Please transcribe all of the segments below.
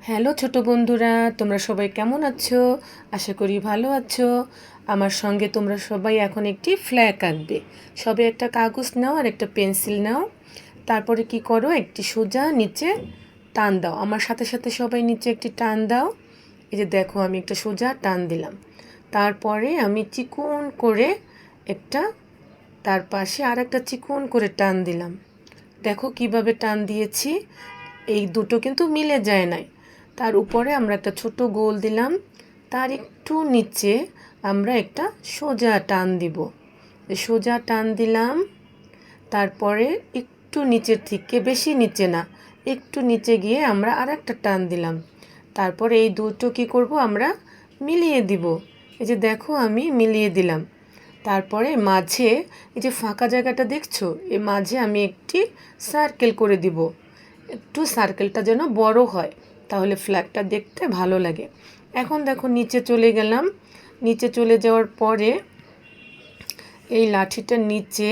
Hello ছোট বন্ধুরা, তোমরা সবাই কেমন আছো? আশা করি ভালো আছো। আমার সঙ্গে তোমরা সবাই এখন একটি ফ্ল্যাগ আঁকবে। সবে একটা কাগজ নাও আর একটা পেন্সিল নাও। তারপরে কি করো, একটি সোজা নিচে টান দাও। আমার সাথে সাথে সবাই নিচে একটি টান দাও। এই যে দেখো, আমি একটা সোজা টান দিলাম। তারপরে আমি চিকন করে একটা, তার পাশে আর একটা চিকন করে টান দিলাম। দেখো কিভাবে টান দিয়েছি, এই দুটো কিন্তু মিলে যায় নাই। তার উপরে আমরা একটা ছোট গোল দিলাম, তার একটু নিচে আমরা একটা সোজা টান দিব। সোজা টান দিলাম, তারপরে একটু নিচের থেকে, বেশি নিচে না, একটু নিচে গিয়ে আমরা আর একটা টান দিলাম। তারপরে এই দুটো কি করব, আমরা মিলিয়ে দিব। এই যে দেখো, আমি মিলিয়ে দিলাম। তারপরে মাঝে এই যে ফাঁকা জায়গাটা দেখছো, এই মাঝে আমি একটি সার্কেল করে দিব। একটু সার্কেলটা যেন বড় হয়, তাহলে ফ্ল্যাগটা দেখতে ভালো লাগে। এখন দেখো নিচে চলে গেলাম। নিচে চলে যাওয়ার পরে এই লাঠিটার নিচে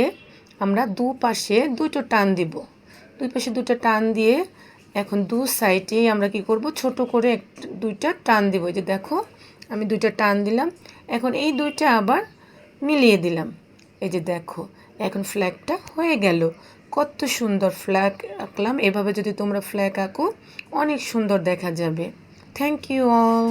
আমরা দুপাশে দুটো টান দিব। দুই পাশে দুটো টান দিয়ে এখন দু সাইডেই আমরা কি করব, ছোট করে দুইটা টান দিব। এই যে দেখো, আমি দুইটা টান দিলাম। এখন এই দুইটা আবার মিলিয়ে দিলাম। এই যে দেখো, এখন ফ্ল্যাগটা হয়ে গেল। কত সুন্দর ফ্ল্যাগ আঁকলাম। এভাবে যদি তোমরা ফ্ল্যাগ আঁকো, অনেক সুন্দর দেখা যাবে। Thank you all.